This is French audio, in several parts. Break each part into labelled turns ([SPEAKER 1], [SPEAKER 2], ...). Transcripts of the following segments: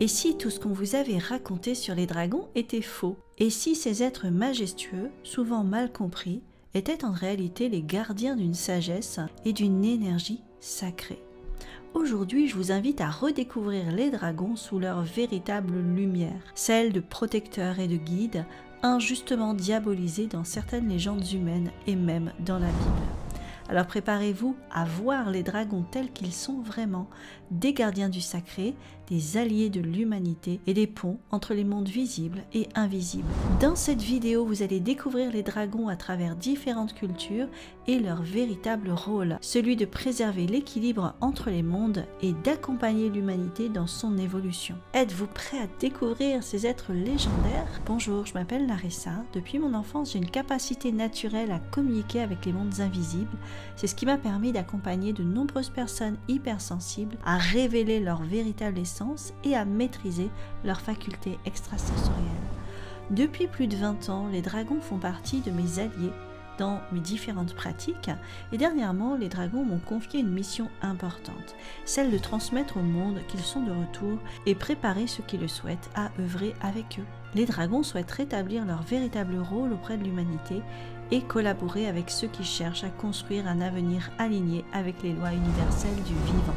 [SPEAKER 1] Et si tout ce qu'on vous avait raconté sur les dragons était faux? Et si ces êtres majestueux, souvent mal compris, étaient en réalité les gardiens d'une sagesse et d'une énergie sacrée? Aujourd'hui, je vous invite à redécouvrir les dragons sous leur véritable lumière, celle de protecteurs et de guides, injustement diabolisés dans certaines légendes humaines et même dans la Bible. Alors préparez-vous à voir les dragons tels qu'ils sont vraiment, des gardiens du sacré, des alliés de l'humanité et des ponts entre les mondes visibles et invisibles. Dans cette vidéo, vous allez découvrir les dragons à travers différentes cultures et leur véritable rôle, celui de préserver l'équilibre entre les mondes et d'accompagner l'humanité dans son évolution. Êtes-vous prêt à découvrir ces êtres légendaires? Bonjour, je m'appelle Larissa. Depuis mon enfance, j'ai une capacité naturelle à communiquer avec les mondes invisibles. C'est ce qui m'a permis d'accompagner de nombreuses personnes hypersensibles à révéler leur véritable essence et à maîtriser leurs facultés extrasensorielles. Depuis plus de 20 ans, les dragons font partie de mes alliés dans mes différentes pratiques et dernièrement, les dragons m'ont confié une mission importante, celle de transmettre au monde qu'ils sont de retour et préparer ceux qui le souhaitent à œuvrer avec eux. Les dragons souhaitent rétablir leur véritable rôle auprès de l'humanité et collaborer avec ceux qui cherchent à construire un avenir aligné avec les lois universelles du vivant.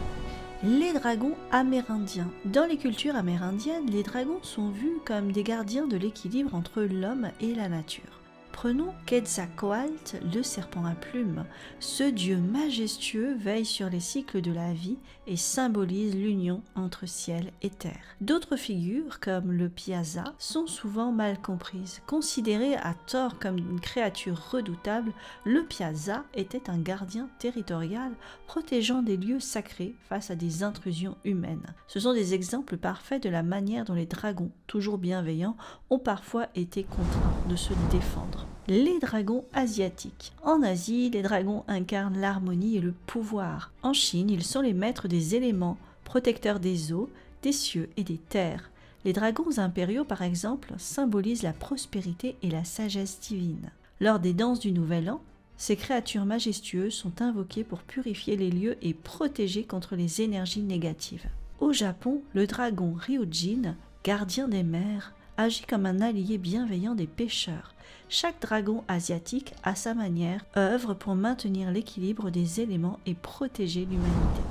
[SPEAKER 1] Les dragons amérindiens. Dans les cultures amérindiennes, les dragons sont vus comme des gardiens de l'équilibre entre l'homme et la nature. Prenons Quetzalcoatl, le serpent à plumes. Ce dieu majestueux veille sur les cycles de la vie et symbolise l'union entre ciel et terre. D'autres figures, comme le Piazza, sont souvent mal comprises. Considéré à tort comme une créature redoutable, le Piazza était un gardien territorial protégeant des lieux sacrés face à des intrusions humaines. Ce sont des exemples parfaits de la manière dont les dragons, toujours bienveillants, ont parfois été contraints de se défendre. Les dragons asiatiques. En Asie, les dragons incarnent l'harmonie et le pouvoir. En Chine, ils sont les maîtres des éléments, protecteurs des eaux, des cieux et des terres. Les dragons impériaux, par exemple, symbolisent la prospérité et la sagesse divine. Lors des danses du Nouvel An, ces créatures majestueuses sont invoquées pour purifier les lieux et protéger contre les énergies négatives. Au Japon, le dragon Ryujin, gardien des mers, agit comme un allié bienveillant des pêcheurs. Chaque dragon asiatique, à sa manière, œuvre pour maintenir l'équilibre des éléments et protéger l'humanité.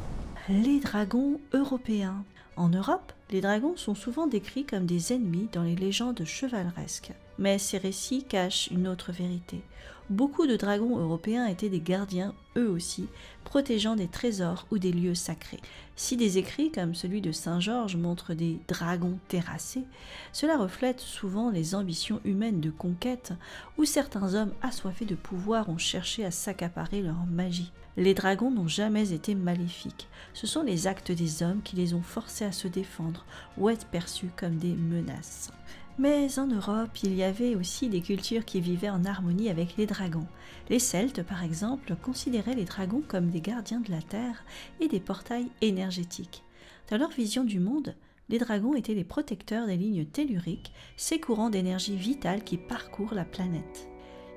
[SPEAKER 1] Les dragons européens. En Europe, les dragons sont souvent décrits comme des ennemis dans les légendes chevaleresques. Mais ces récits cachent une autre vérité. Beaucoup de dragons européens étaient des gardiens, eux aussi, protégeant des trésors ou des lieux sacrés. Si des écrits comme celui de Saint Georges montrent des dragons terrassés, cela reflète souvent les ambitions humaines de conquête où certains hommes assoiffés de pouvoir ont cherché à s'accaparer leur magie. Les dragons n'ont jamais été maléfiques. Ce sont les actes des hommes qui les ont forcés à se défendre ou être perçus comme des menaces. Mais en Europe, il y avait aussi des cultures qui vivaient en harmonie avec les dragons. Les Celtes, par exemple, considéraient les dragons comme des gardiens de la terre et des portails énergétiques. Dans leur vision du monde, les dragons étaient les protecteurs des lignes telluriques, ces courants d'énergie vitale qui parcourent la planète.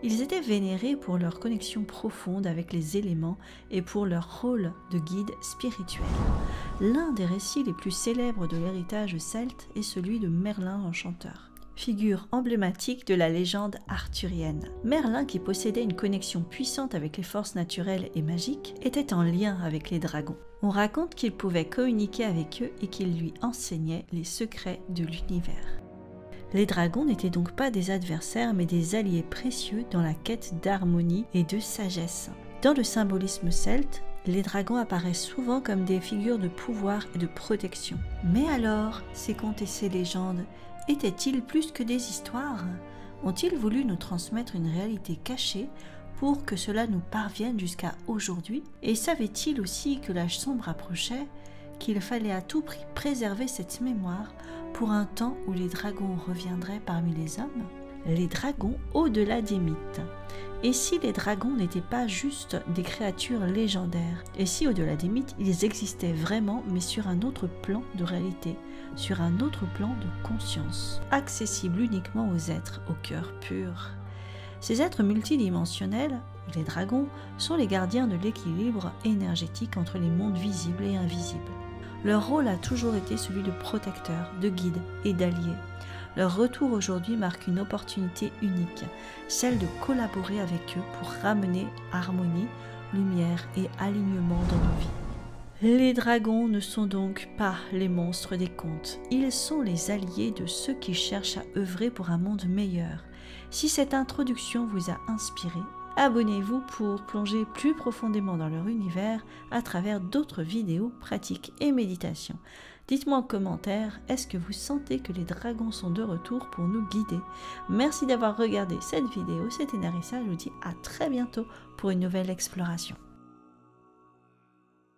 [SPEAKER 1] Ils étaient vénérés pour leur connexion profonde avec les éléments et pour leur rôle de guide spirituel. L'un des récits les plus célèbres de l'héritage celte est celui de Merlin l'Enchanteur, figure emblématique de la légende arthurienne. Merlin, qui possédait une connexion puissante avec les forces naturelles et magiques, était en lien avec les dragons. On raconte qu'il pouvait communiquer avec eux et qu'ils lui enseignaient les secrets de l'univers. Les dragons n'étaient donc pas des adversaires mais des alliés précieux dans la quête d'harmonie et de sagesse. Dans le symbolisme celte, les dragons apparaissent souvent comme des figures de pouvoir et de protection. Mais alors, ces contes et ces légendes étaient-ils plus que des histoires? Ont-ils voulu nous transmettre une réalité cachée pour que cela nous parvienne jusqu'à aujourd'hui? Et savaient-ils aussi que l'âge sombre approchait, qu'il fallait à tout prix préserver cette mémoire pour un temps où les dragons reviendraient parmi les hommes? Les dragons au-delà des mythes. Et si les dragons n'étaient pas juste des créatures légendaires? Et si au-delà des mythes, ils existaient vraiment, mais sur un autre plan de réalité, sur un autre plan de conscience, accessible uniquement aux êtres au cœur pur? Ces êtres multidimensionnels, les dragons, sont les gardiens de l'équilibre énergétique entre les mondes visibles et invisibles. Leur rôle a toujours été celui de protecteur, de guide et d'allié. Leur retour aujourd'hui marque une opportunité unique, celle de collaborer avec eux pour ramener harmonie, lumière et alignement dans nos vies. Les dragons ne sont donc pas les monstres des contes, ils sont les alliés de ceux qui cherchent à œuvrer pour un monde meilleur. Si cette introduction vous a inspiré, abonnez-vous pour plonger plus profondément dans leur univers à travers d'autres vidéos, pratiques et méditations. Dites-moi en commentaire, est-ce que vous sentez que les dragons sont de retour pour nous guider? Merci d'avoir regardé cette vidéo, c'était Narissa, je vous dis à très bientôt pour une nouvelle exploration.